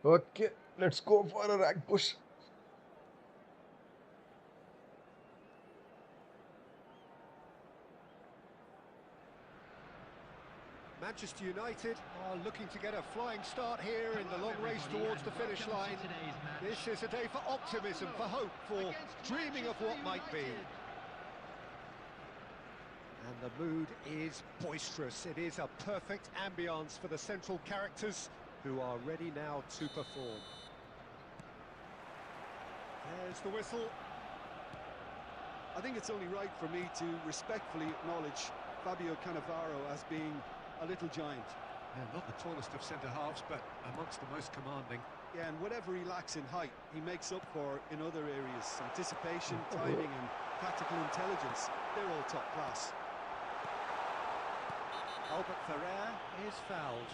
Okay, let's go for a rack push. Manchester United are looking to get a flying start here in the long race towards the finish line. This is a day for optimism, for hope, for dreaming of what might be. And the mood is boisterous. It is a perfect ambience for the central characters who are ready now to perform. There's the whistle. I think it's only right for me to respectfully acknowledge Fabio Cannavaro as being a little giant. Yeah, not the tallest of centre-halves, but amongst the most commanding. Yeah, and whatever he lacks in height, he makes up for in other areas. Anticipation, timing and tactical intelligence, they're all top class. Albert Ferrer is fouled.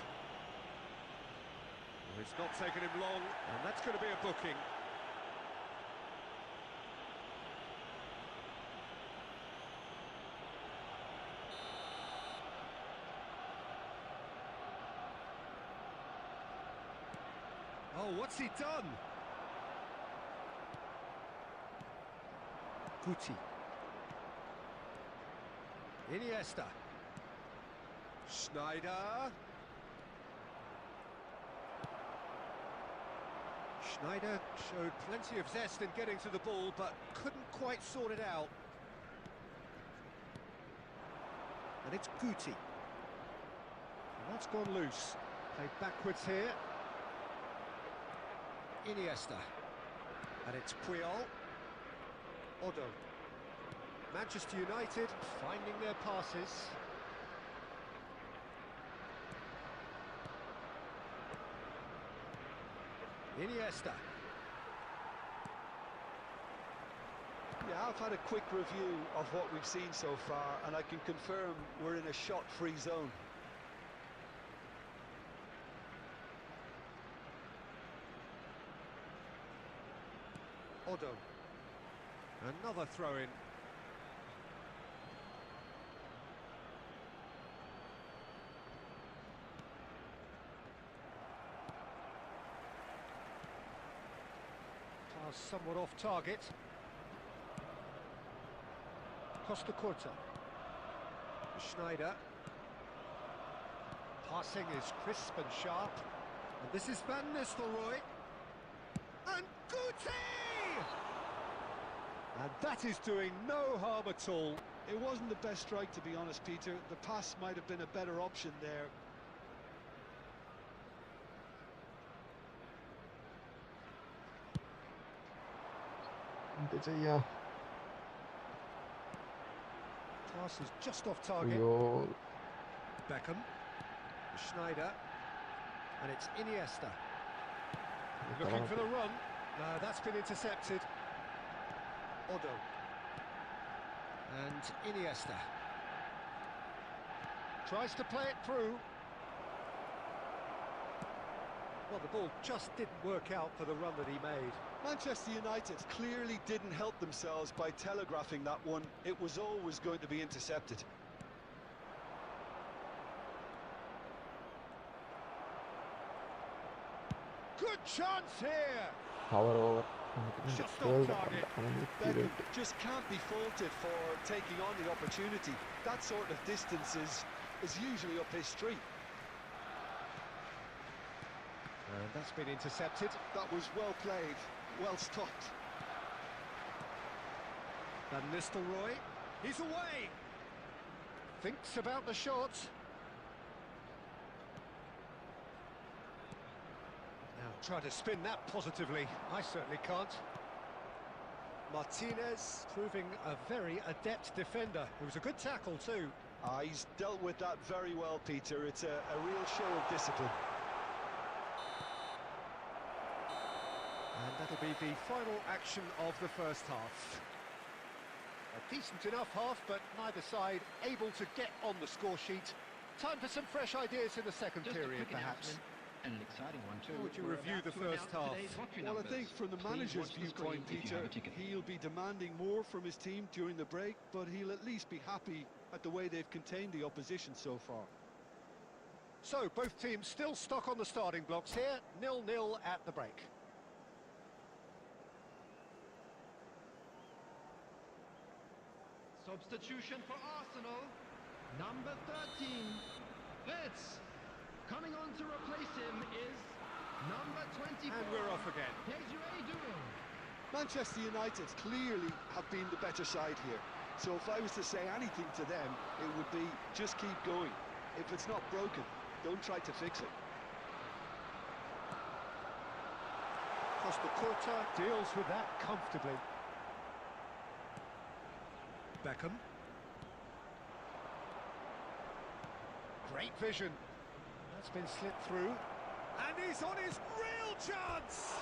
Well, it's not taken him long, and that's going to be a booking. Oh, what's he done? Guti. Iniesta. Schneider. Schneider showed plenty of zest in getting to the ball, but couldn't quite sort it out. And it's Guti. And that's gone loose. Played backwards here. Iniesta. And it's Puyol. Odo. Manchester United finding their passes. Iniesta. Yeah, I've had a quick review of what we've seen so far, and I can confirm we're in a shot-free zone. Odo. Another throw-in. Pass somewhat off target. Costa Curta. Schneider. Passing is crisp and sharp. And this is Van Nistelrooy. And Guti! And that is doing no harm at all. It wasn't the best strike, to be honest, Peter. The pass might have been a better option there. Pass is just off target. Beckham. Schneider. And it's Iniesta. Looking for the run. No, that's been intercepted. Odo. And Iniesta. Tries to play it through. Well, the ball just didn't work out for the run that he made. Manchester United clearly didn't help themselves by telegraphing that one. It was always going to be intercepted. Good chance here! Power over. Just off target. Beckham just can't be faulted for taking on the opportunity. That sort of distance is usually up his street. And that's been intercepted. That was well played, well stopped. Van Nistelrooy, he's away! Thinks about the shot. Now try to spin that positively. I certainly can't. Martinez. Proving a very adept defender. It was a good tackle too. He's dealt with that very well, Peter. It's a real show of discipline. And that'll be the final action of the first half. A decent enough half, but neither side able to get on the score sheet. Time for some fresh ideas in the second period, perhaps. And an exciting one too. How would you review the first half? Well, I think from the manager's viewpoint, Peter, he'll be demanding more from his team during the break, but he'll at least be happy at the way they've contained the opposition so far. So, both teams still stuck on the starting blocks here, 0-0 at the break. Substitution for Arsenal, number 13, Fitz. Coming on to replace him is number 24. And we're off again. Manchester United clearly have been the better side here. So if I was to say anything to them, it would be just keep going. If it's not broken, don't try to fix it. Costa Curta deals with that comfortably. Beckham. Great vision. That's been slipped through. And he's on his real chance!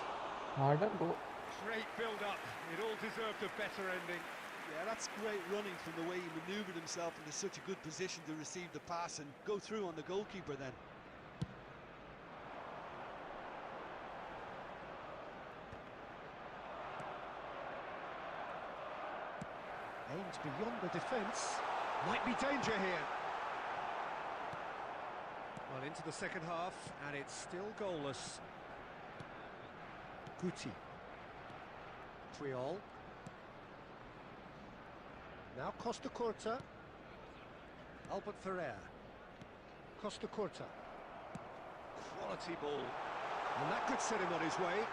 Harder, bro. Great build-up. It all deserved a better ending. Yeah, that's great running from the way he manoeuvred himself into such a good position to receive the pass and go through on the goalkeeper then. Aims beyond the defence. Might be danger here. Well, into the second half, and it's still goalless. Guti. Triol. Now Costa Curta. Albert Ferrer. Costa Curta. Quality ball. And that could set him on his way.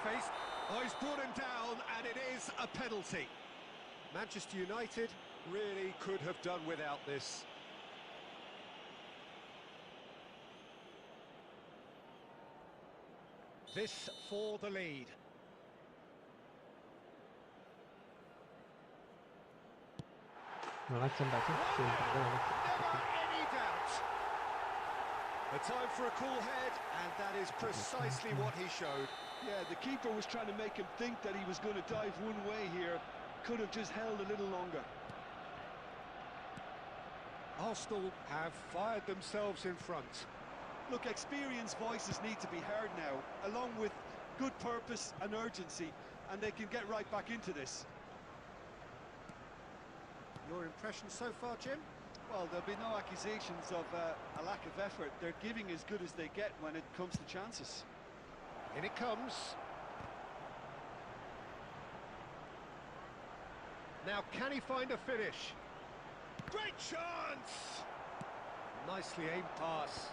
Faced. Oh, he's brought him down, and it is a penalty. Manchester United really could have done without this. This for the lead. No, that's Never any doubt. A time for a cool head, and that is precisely what he showed. Yeah, the keeper was trying to make him think that he was going to dive one way here. Could have just held a little longer. Arsenal have fired themselves in front. Look, experienced voices need to be heard now, along with good purpose and urgency, and they can get right back into this. Your impression so far, Jim? Well, there'll be no accusations of a lack of effort. They're giving as good as they get when it comes to chances. In it comes. Now, can he find a finish? Great chance! Nicely aimed pass.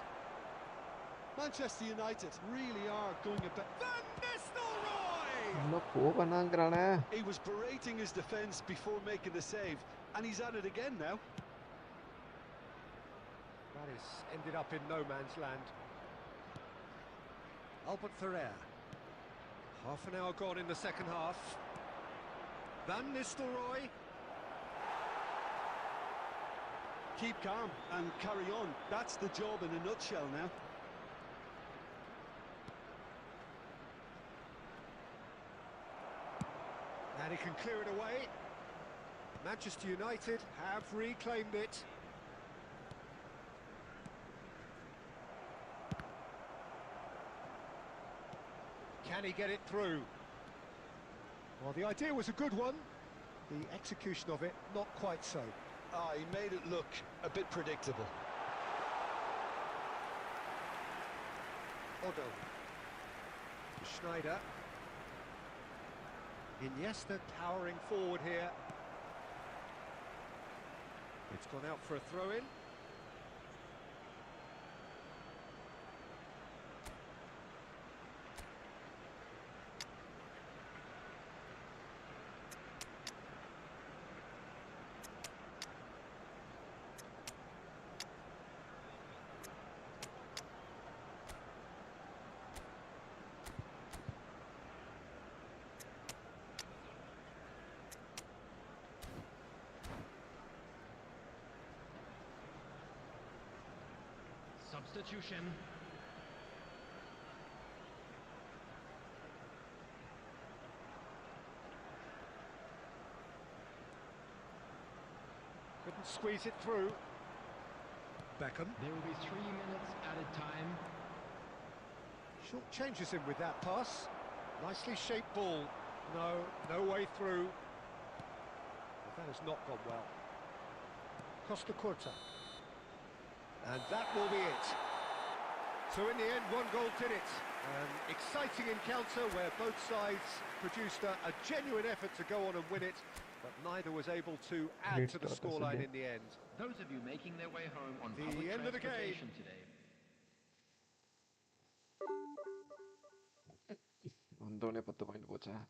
Manchester United really are going a bit... Van Nistelrooy! No, poor He was berating his defence before making the save, and he's at it again now. That is ended up in no man's land. Albert Ferrer. Half an hour gone in the second half. Van Nistelrooy. Keep calm and carry on. That's the job in a nutshell now. And he can clear it away. Manchester United have reclaimed it. Can he get it through? Well, the idea was a good one. The execution of it, not quite so. Ah, he made it look a bit predictable. Odo. Schneider. Iniesta towering forward here. It's gone out for a throw-in. Substitution. Couldn't squeeze it through. Beckham. There will be 3 minutes added time. Short changes him with that pass. Nicely shaped ball. No way through. That has not gone well. Costa Curta. And that will be it. So in the end, one goal did it. An exciting encounter where both sides produced a genuine effort to go on and win it, but neither was able to add Great to the start, scoreline Asadi. in the end. Those of you making their way home on The public end of the game. transportation today. Untungnya 10 poin bocah.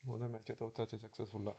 오늘 매치 도타지 successful.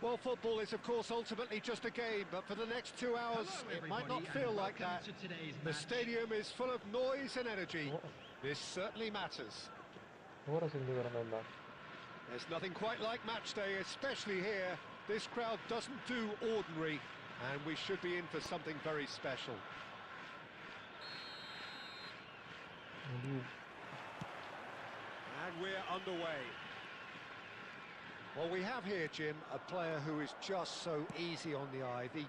Well, football is, of course, ultimately just a game, but for the next 2 hours, Hello, it might not everybody, feel and like welcome that. to today's The match. stadium is full of noise and energy. Oh. This certainly matters. Ora sindi varanda. There's nothing quite like match day, especially here. This crowd doesn't do ordinary, and we should be in for something very special. And we're underway. Well, we have here, Jim, a player who is just so easy on the eye, the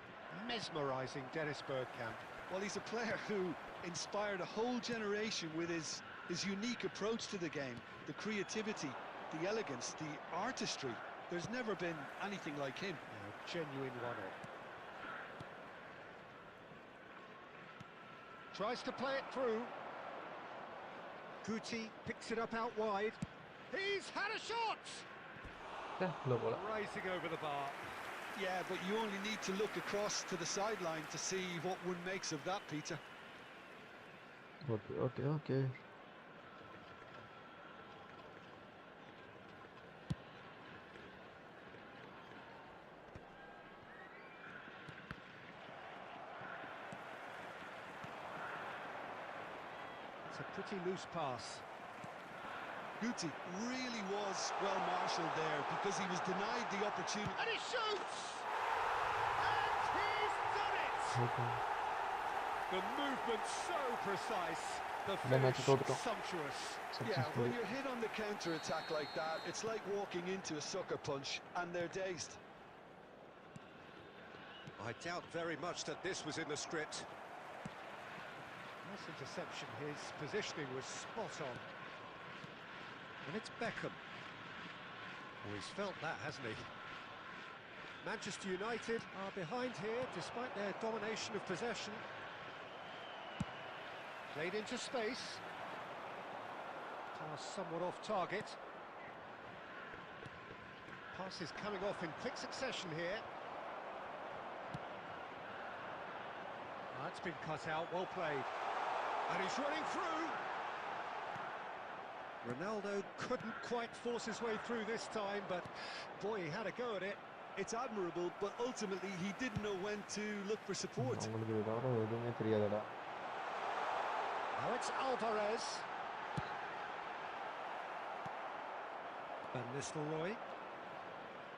mesmerising Dennis Bergkamp. Well, he's a player who inspired a whole generation with his unique approach to the game, the creativity, the elegance, the artistry. There's never been anything like him. A genuine one-off. Tries to play it through. Guti picks it up out wide. He's had a shot! Belum bola. Rising over the bar. Yeah, but you only need to look across to the sideline to see what one makes of that, Peter. Okay. It's a pretty loose pass. Guti really was well marshalled there because he was denied the opportunity. And he shoots! And he's done it! The movement so precise, the finish sumptuous. Yeah, when you're hit on the counter-attack like that, it's like walking into a sucker punch and they're dazed. I doubt very much that this was in the script. Nice interception, his positioning was spot on. And it's Beckham. Oh, he's felt that, hasn't he? Manchester United are behind here, despite their domination of possession. Played into space. Pass somewhat off target. Pass is coming off in quick succession here. That's been cut out, well played. And he's running through. Ronaldo couldn't quite force his way through this time, but boy, he had a go at it. It's admirable, but ultimately he didn't know when to look for support. Now it's Alvarez. Van Nistelrooy.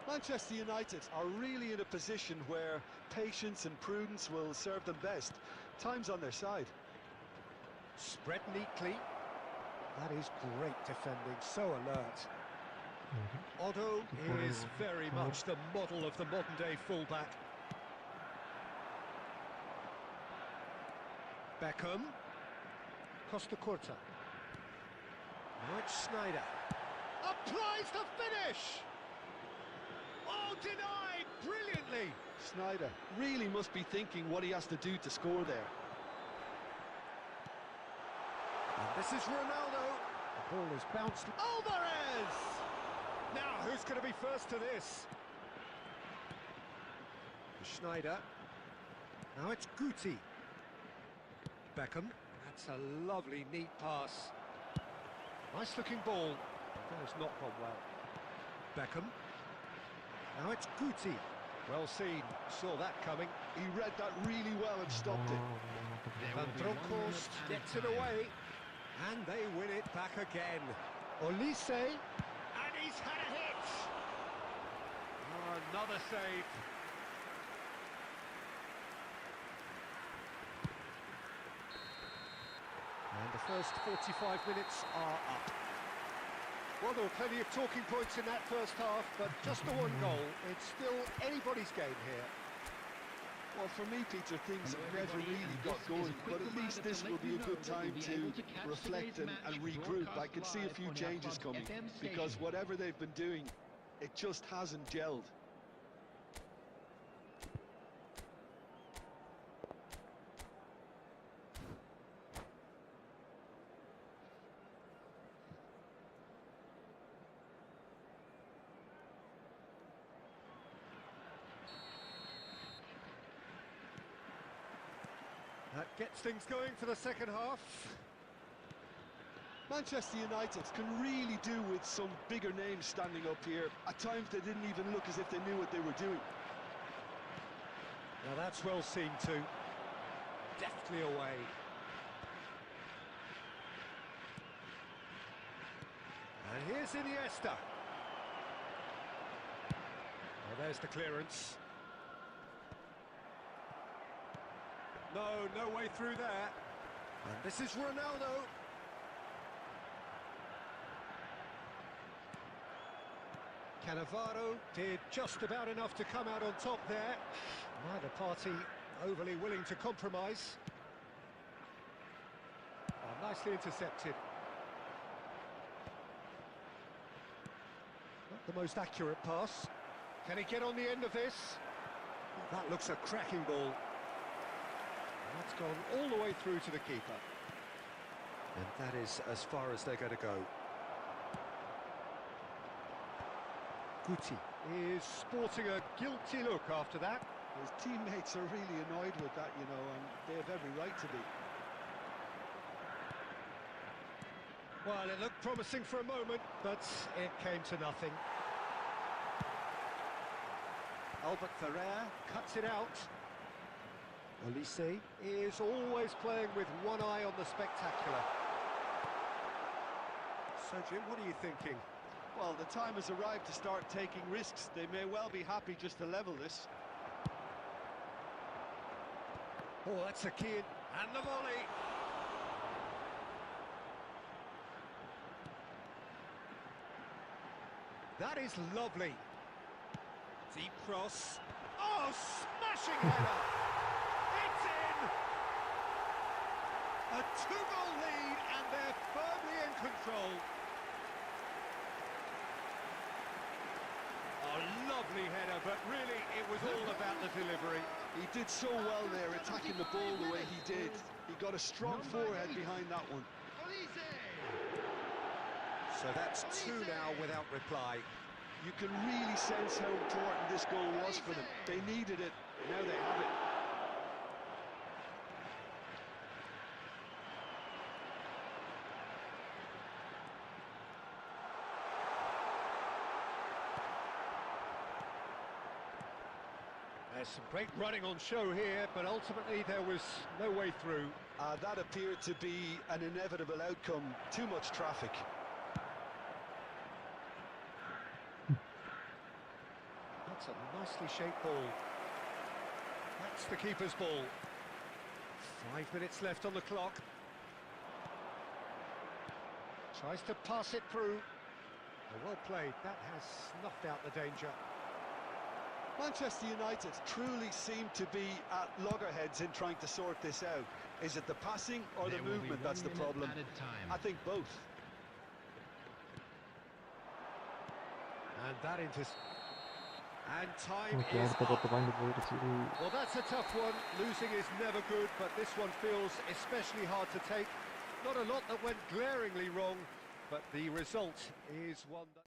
Manchester United are really in a position where patience and prudence will serve them best. Time's on their side. Spread neatly. That is great defending, so alert. Otto is very much the model of the modern-day fullback. Beckham. Costa Curta. Now it's Sneijder. Applies the finish! Oh, denied brilliantly! Sneijder really must be thinking what he has to do to score there. And this is Ronaldo. The ball is bounced. Alvarez! Now, who's going to be first to this? Sneijder. Now it's Guti. Beckham. That's a lovely, neat pass. Nice-looking ball. That has not gone well. Beckham. Now it's Guti. Well seen. Saw that coming. He read that really well and stopped it. Van Bronckhorst gets it away. And they win it back again. Olise. And he's had a hit. Oh, another save. And the first 45 minutes are up. Well, there were plenty of talking points in that first half, but just the one goal. It's still anybody's game here. Well, for me, Peter, things have never really got going, but at least this will be a good time to reflect and regroup. I can see a few changes coming, because whatever they've been doing, it just hasn't gelled. That gets things going for the second half. Manchester United can really do with some bigger names standing up here. At times they didn't even look as if they knew what they were doing. Now that's well seen too. Deftly away. And here's Iniesta. Well, there's the clearance. No way through there. And this is Ronaldo. Cannavaro did just about enough to come out on top there. Neither party overly willing to compromise. Oh, nicely intercepted. Not the most accurate pass. Can he get on the end of this? That looks a cracking ball. That's gone all the way through to the keeper. And that is as far as they're going to go. Guti is sporting a guilty look after that. His teammates are really annoyed with that, you know, and they have every right to be. Well, it looked promising for a moment, but it came to nothing. Albert Ferrer cuts it out. Olise is always playing with one eye on the spectacular. So, Jim, what are you thinking? Well, the time has arrived to start taking risks. They may well be happy just to level this. Oh, that's a key in. And the volley! That is lovely. Deep cross. Oh, smashing header! It's in! A two-goal lead, and they're firmly in control. A lovely header, but really it was all about the delivery. He did so well there, attacking the ball the way he did. He got a strong forehead behind that one. So that's two now without reply. You can really sense how important this goal was for them. They needed it, now they have it. There's some great running on show here, but ultimately there was no way through. That appeared to be an inevitable outcome. Too much traffic. That's a nicely shaped ball. That's the keeper's ball. 5 minutes left on the clock. Tries to pass it through. Oh, well played. That has snuffed out the danger. Manchester United truly seem to be at loggerheads in trying to sort this out. Is it the passing or the movement that's the problem? I think both. And that and time okay is അടുത്ത up. 10 point പോയിട്ട് ശരി. Well, that's a tough one. Losing is never good, but this one feels especially hard to take. Not a lot that went glaringly wrong, but the result is one that...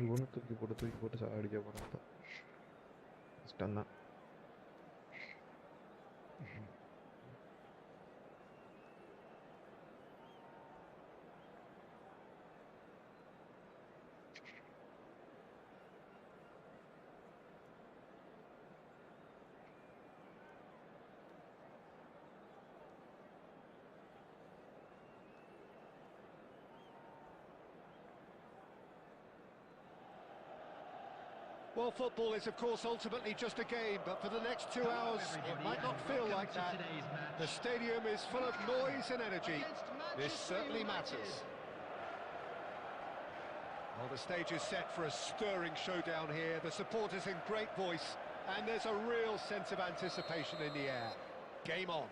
ഇവനെ തൂക്കി pot ചാടിക്കാൻ പോകണം ഇഷ്ടം Well, football is, of course, ultimately just a game, but for the next 2 hours, it might not feel like that. The stadium is full of noise and energy. This certainly matters. Well, the stage is set for a stirring showdown here. The supporters in great voice, and there's a real sense of anticipation in the air. Game on.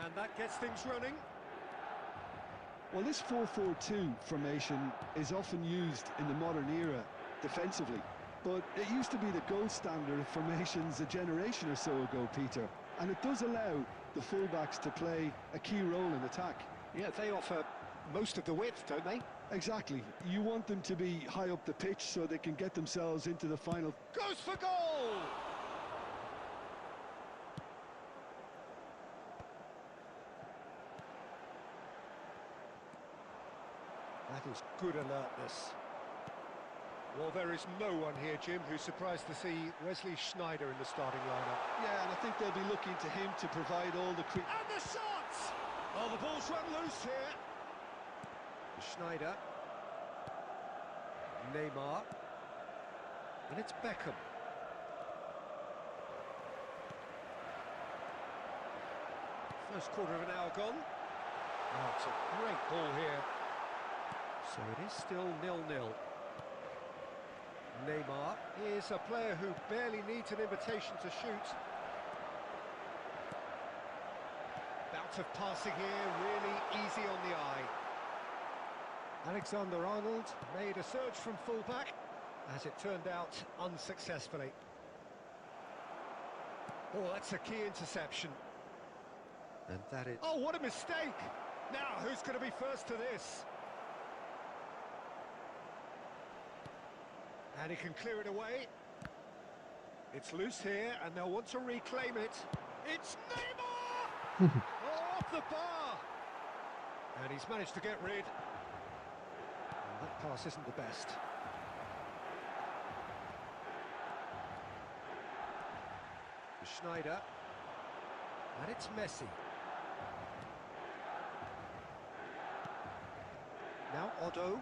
And that gets things running. Well, this 4-4-2 formation is often used in the modern era defensively, but it used to be the gold standard of formations a generation or so ago, Peter, and it does allow the fullbacks to play a key role in attack. Yeah, they offer most of the width, don't they? Exactly. You want them to be high up the pitch so they can get themselves into the final. Goes for goal! That is good alertness. Well, there is no one here, Jim, who's surprised to see Wesley Sneijder in the starting lineup. Yeah, and I think they'll be looking to him to provide all the... And the shots! Oh, the ball's run loose here. Sneijder. Neymar. And it's Beckham. First quarter of an hour gone. Oh, it's a great ball here. So it is still 0-0. Neymar is a player who barely needs an invitation to shoot. Bout of passing here, really easy on the eye. Alexander-Arnold made a surge from fullback, as it turned out unsuccessfully. Oh, that's a key interception. And that is... Oh, what a mistake! Now, who's going to be first to this? And he can clear it away. It's loose here, and they'll want to reclaim it. It's Neymar! Oh, off the bar! And he's managed to get rid. And that pass isn't the best. To Sneijder. And it's Messi. Now Otto.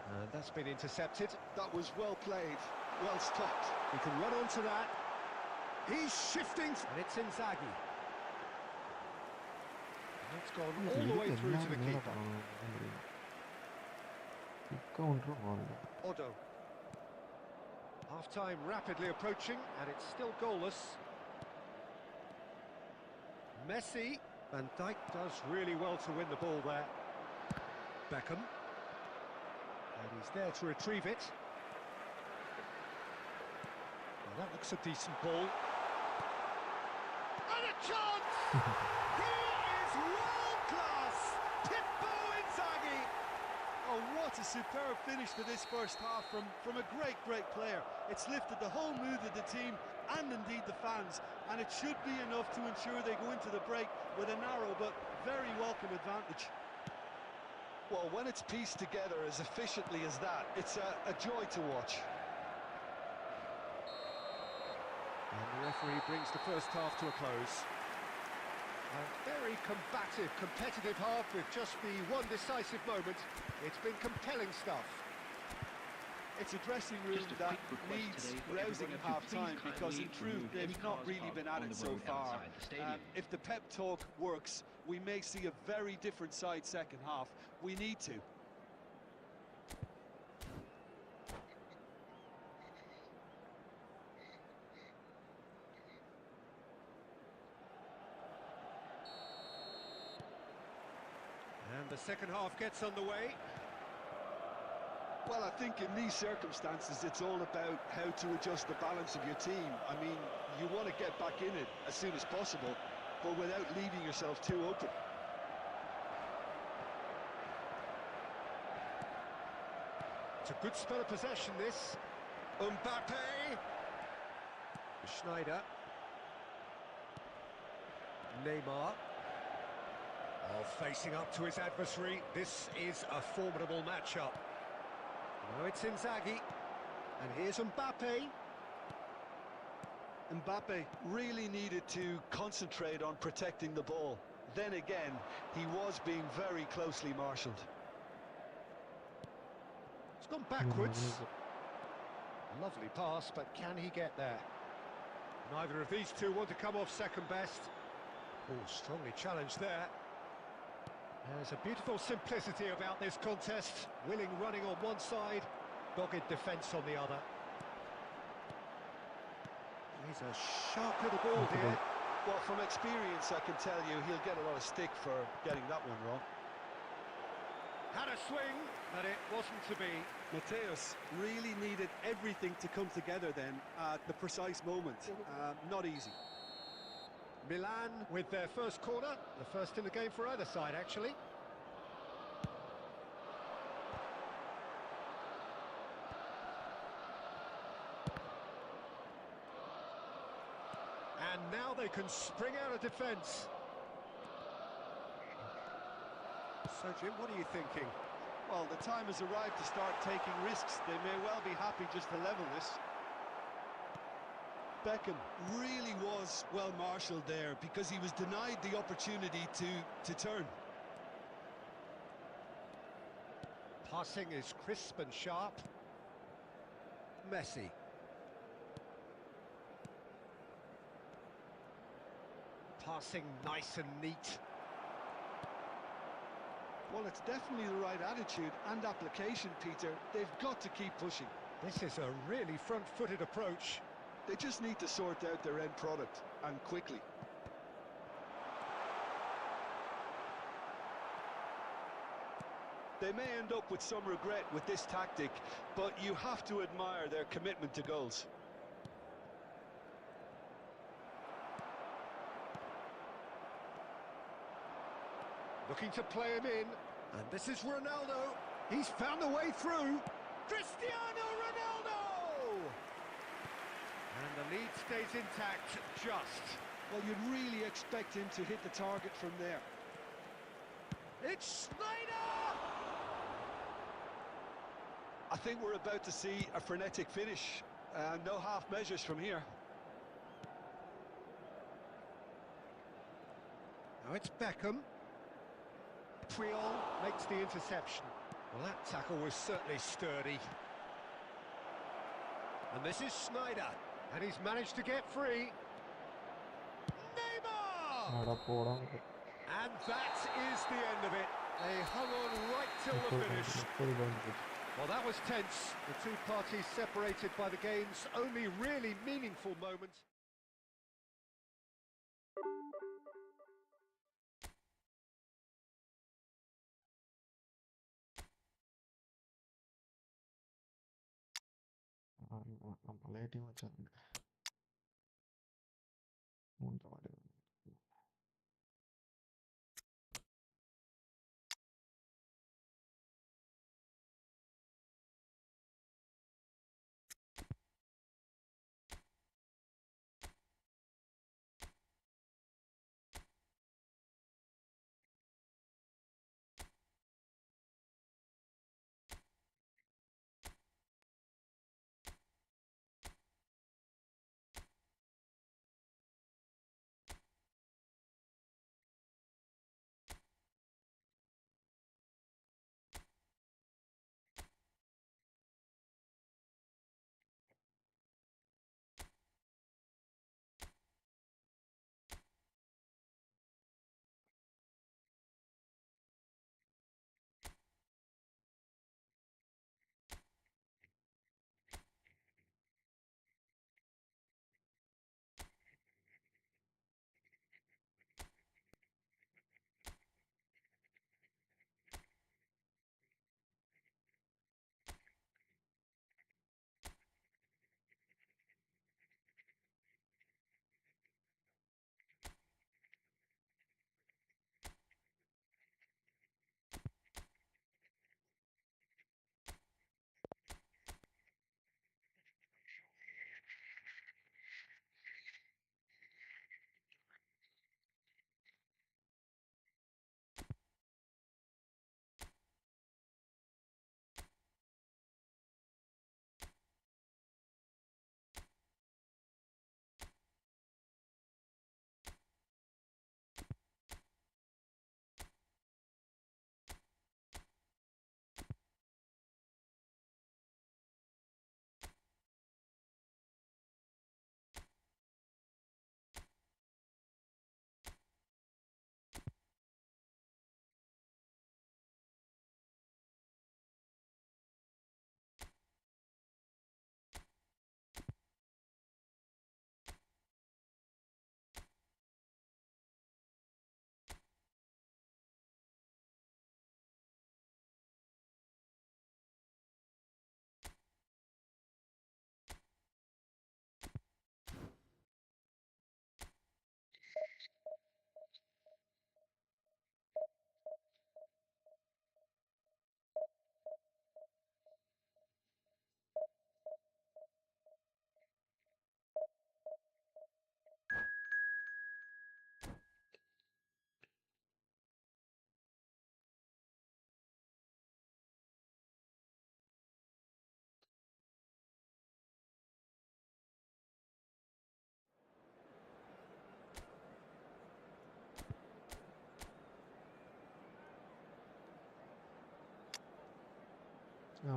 And that's been intercepted. That was well played, well stopped. He can run onto that. He's shifting. And it's Inzaghi. And it's gone all the way through to the keeper. Otto. Half-time rapidly approaching, and it's still goalless. Messi. Van Dijk does really well to win the ball there. Beckham. And he's there to retrieve it. Well, that looks a decent ball. And a chance! He is world-class! Pippo Inzaghi! Oh, what a superb finish to this first half from a great player. It's lifted the whole mood of the team and indeed the fans, and it should be enough to ensure they go into the break with a narrow but very welcome advantage. Well, when it's pieced together as efficiently as that, it's a joy to watch. And the referee brings the first half to a close. A very combative, competitive half with just the one decisive moment. It's been compelling stuff. It's a dressing room that needs rousing at half-time because in truth they've not really been at it so far. If the pep talk works, we may see a very different side second half. We need to. And the second half gets underway. Well, I think in these circumstances, it's all about how to adjust the balance of your team. I mean, you want to get back in it as soon as possible, but without leaving yourself too open. It's a good spell of possession, this. Mbappe. Sneijder. Neymar. Oh, facing up to his adversary. This is a formidable matchup. Now it's Inzaghi, and here's Mbappe. Mbappe really needed to concentrate on protecting the ball. Then again, he was being very closely marshalled. It's gone backwards. Lovely pass, but can he get there? Neither of these two want to come off second best. Oh, strongly challenged there. There's a beautiful simplicity about this contest. Willing running on one side, dogged defence on the other. He's a sharp little ball here. Well, from experience, I can tell you he'll get a lot of stick for getting that one wrong. Had a swing, but it wasn't to be. Mateus really needed everything to come together then at the precise moment. Not easy. Milan with their first corner, the first in the game for either side, actually. And now they can spring out of defence. So, Jim, what are you thinking? Well, the time has arrived to start taking risks. They may well be happy just to level this. Beckham really was well marshalled there because he was denied the opportunity to turn. Passing is crisp and sharp. Messi. Passing nice and neat. Well, it's definitely the right attitude and application, Peter. They've got to keep pushing. This is a really front-footed approach. They just need to sort out their end product, and quickly. They may end up with some regret with this tactic, but you have to admire their commitment to goals. Looking to play him in, and this is Ronaldo. He's found a way through. Cristiano Ronaldo! And the lead stays intact, just. Well, you'd really expect him to hit the target from there. It's Snyder! I think we're about to see a frenetic finish. No half measures from here. Now it's Beckham. Puyol makes the interception. Well, that tackle was certainly sturdy. And this is Snyder. And he's managed to get free. Neymar! And that is the end of it. They hung on right till the finish. Well, that was tense. The two parties separated by the game's only really meaningful moment. நம்ம லேட்டிங் வச்சாங்க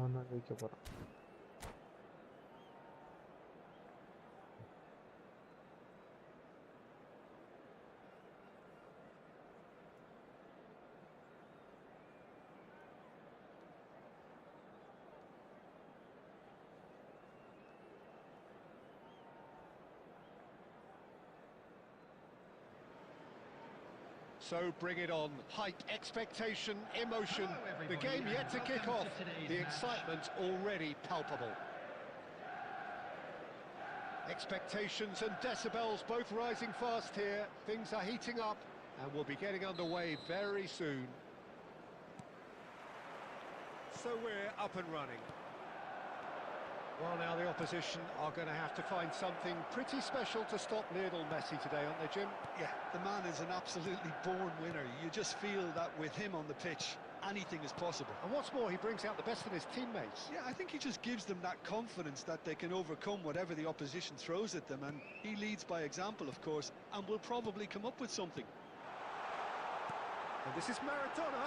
நான் தான் ஜெயிக்க போகிறேன். So bring it on. Hype, expectation, emotion. The game yet to kick off. The excitement already palpable. Expectations and decibels both rising fast here. Things are heating up and we'll be getting underway very soon. So we're up and running. Well, now the opposition are going to have to find something pretty special to stop Lionel Messi today, aren't they, Jim? Yeah, the man is an absolutely born winner. You just feel that with him on the pitch, anything is possible. And what's more, he brings out the best in his teammates. Yeah, I think he just gives them that confidence that they can overcome whatever the opposition throws at them, and he leads by example, of course, and will probably come up with something. And this is Maradona.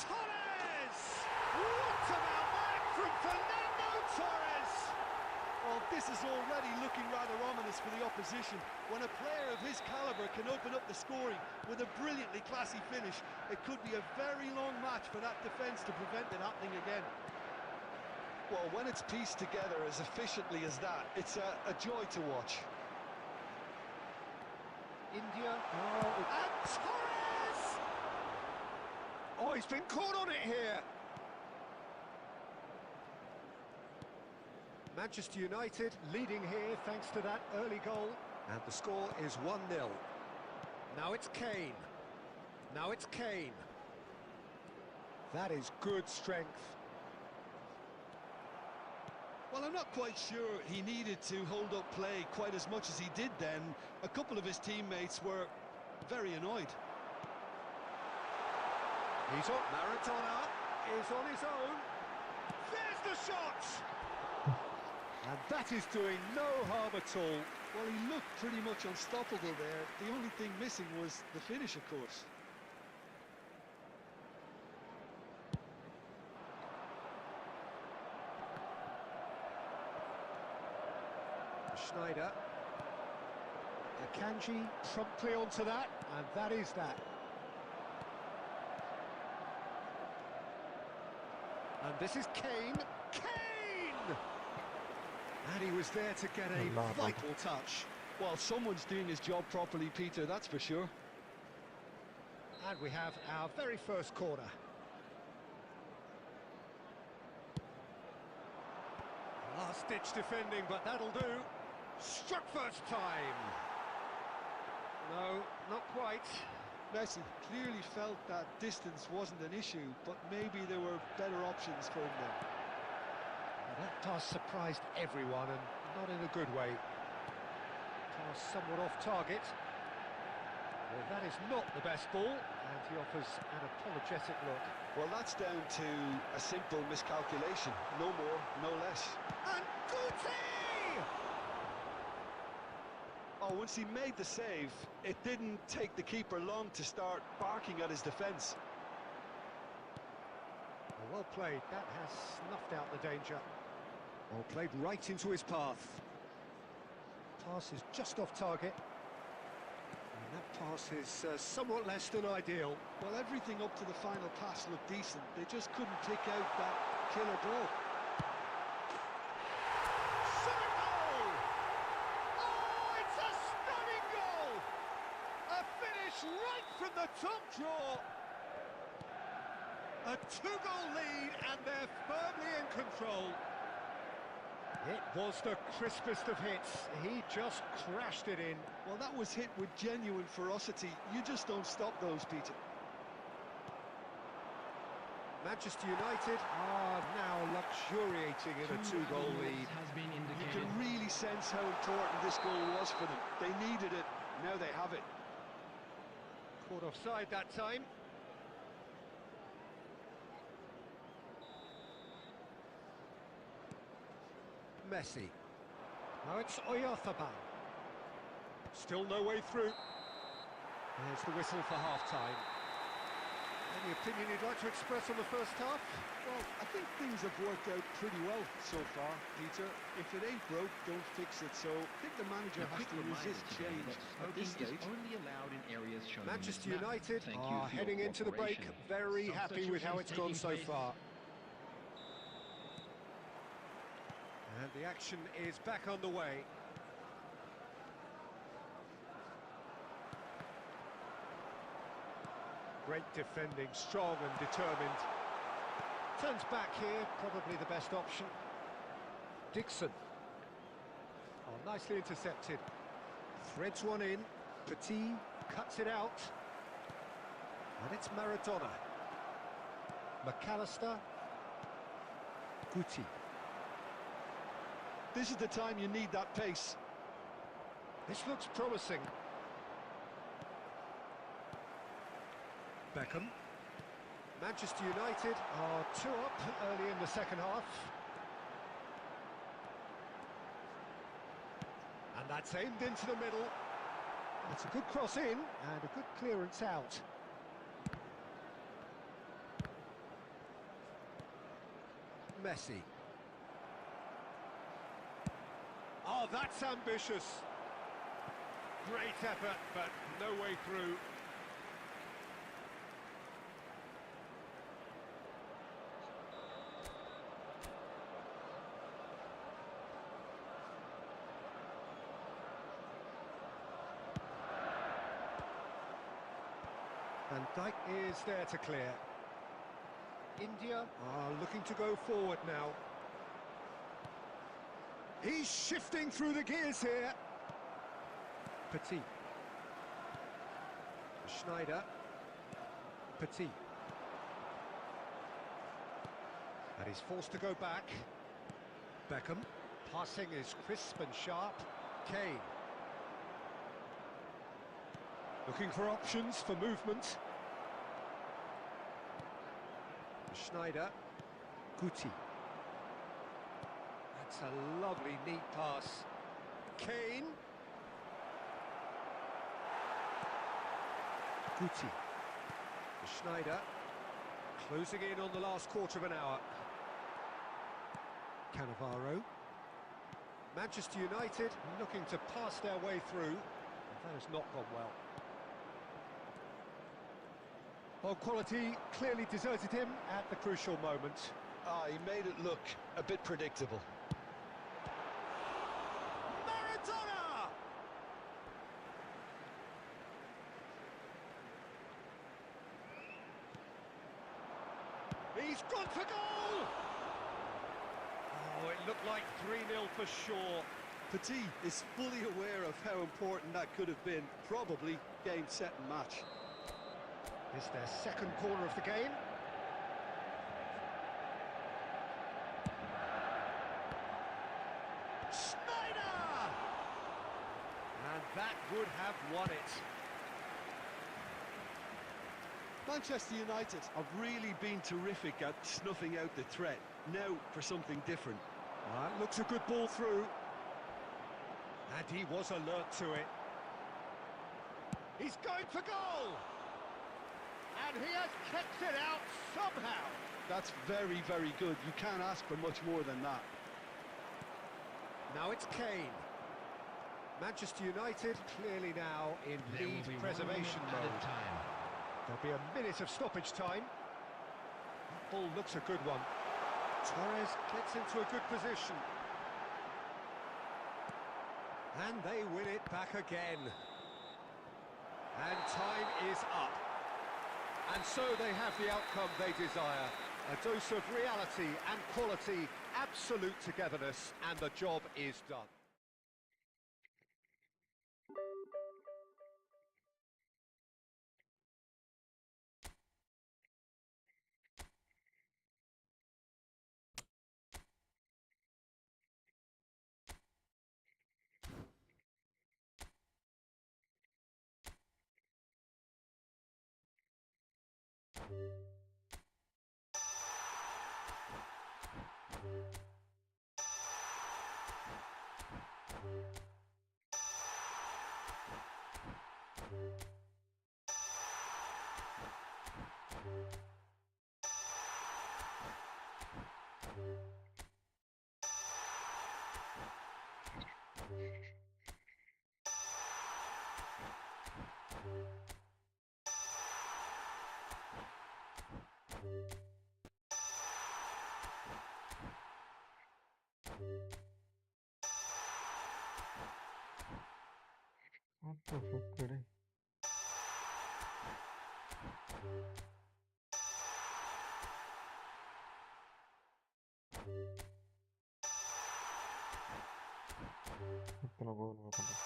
Torres! What about that from Fernando Torres? Well, this is already looking rather ominous for the opposition. When a player of his calibre can open up the scoring with a brilliantly classy finish, it could be a very long match for that defence to prevent it happening again. Well, when it's pieced together as efficiently as that, it's a joy to watch. India. Oh, and Torres! Oh, he's been caught on it here. Manchester United leading here thanks to that early goal. And the score is 1-0. Now it's Kane. Now it's Kane. That is good strength. Well, I'm not quite sure he needed to hold up play quite as much as he did then. A couple of his teammates were very annoyed. He's on. Maradona is on his own. There's the shot! And that is doing no harm at all. Well, he looked pretty much unstoppable there. The only thing missing was the finish, of course. Schneider. Akanji promptly onto that, and that is that. And this is Kane. Kane! And he was there to get a vital touch. Well, someone's doing his job properly, Peter, that's for sure. And we have our very first corner. Last-ditch defending, but that'll do. Struck first time. No, not quite. Messi clearly felt that distance wasn't an issue, but maybe there were better options for him there. That pass surprised everyone, and not in a good way. Pass somewhat off target. Well, that is not the best ball, and he offers an apologetic look. Well, that's down to a simple miscalculation. No more, no less. And Guti! Oh, once he made the save, it didn't take the keeper long to start barking at his defence. Well played, that has snuffed out the danger. Well played right into his path. Pass is just off target. And that pass is somewhat less than ideal. Well, everything up to the final pass looked decent. They just couldn't pick out that killer ball. Right from the top draw. A two-goal lead and they're firmly in control. It was the crispest of hits. He just crashed it in. Well, that was hit with genuine ferocity. You just don't stop those, Peter. Manchester United are now luxuriating in a two-goal lead. You can really sense how important this goal was for them. They needed it. Now they have it. Caught offside that time. Messi. Now it's Oyarzabal. Still no way through. There's the whistle for half-time. Any opinion you'd like to express on the first half? Well, I think things have worked out pretty well so far, Peter. If it ain't broke, don't fix it. So I think the manager has to resist change at this stage. Only allowed in areas shown Manchester United are heading into the break very happy with how it's gone so far. And the action is back on the way. Great defending, strong and determined. Turns back here, probably the best option. Dixon. Oh, nicely intercepted. Threads one in. Petit cuts it out. And it's Maradona. McAllister. Guti. This is the time you need that pace. This looks promising. Beckham. Manchester United are 2 up early in the second half. And that's aimed into the middle. It's a good cross in and a good clearance out. Messi. Oh, that's ambitious. Great effort, but no way through. And Dijk is there to clear. India are looking to go forward now. He's shifting through the gears here. Petit. Schneider. Petit. And he's forced to go back. Beckham. Passing is crisp and sharp. Kane. Looking for options for movement. Schneider. Guti. That's a lovely, neat pass. Kane. Guti. Schneider. Closing in on the last quarter of an hour. Cannavaro. Manchester United looking to pass their way through. That has not gone well. Well, quality clearly deserted him at the crucial moment. He made it look a bit predictable. Maradona! He's gone for goal! Oh, it looked like 3-0 for sure. Petit is fully aware of how important that could have been. Probably game, set and match. It's their second corner of the game. Schneider! And that would have won it. Manchester United have really been terrific at snuffing out the threat. Now for something different. That looks a good ball through. And he was alert to it. He's going for goal! And he has kept it out somehow. That's very, very good. You can't ask for much more than that. Now it's Kane. Manchester United clearly now in lead preservation mode. There'll be a minute of stoppage time. That ball looks a good one. Torres gets into a good position. And they win it back again. And time is up. And so they have the outcome they desire. A dose of reality and quality, absolute togetherness, and the job is done. What the fuck, buddy? इतना गोल में बंदा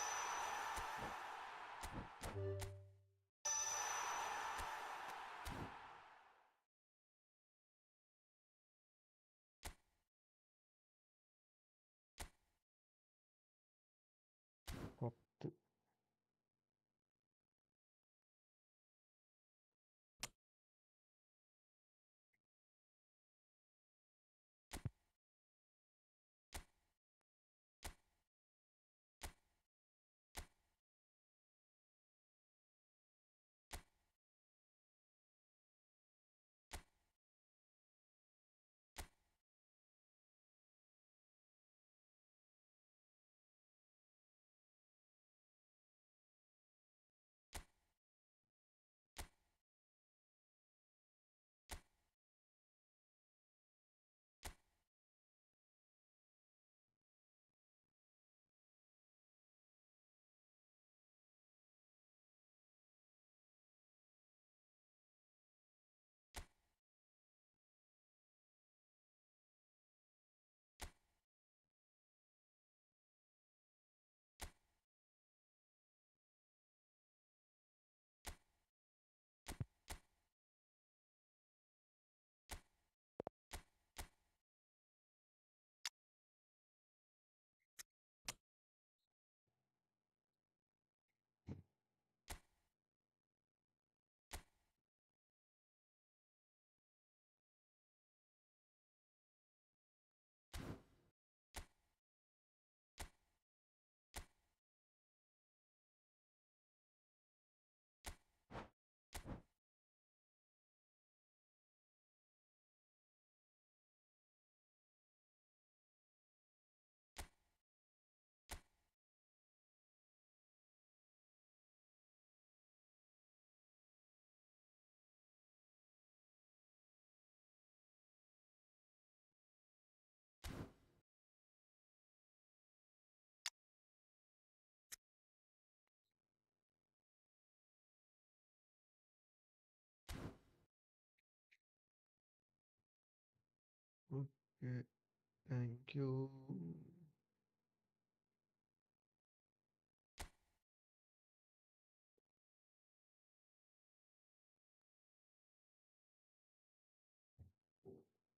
पत्त Okay, thank you.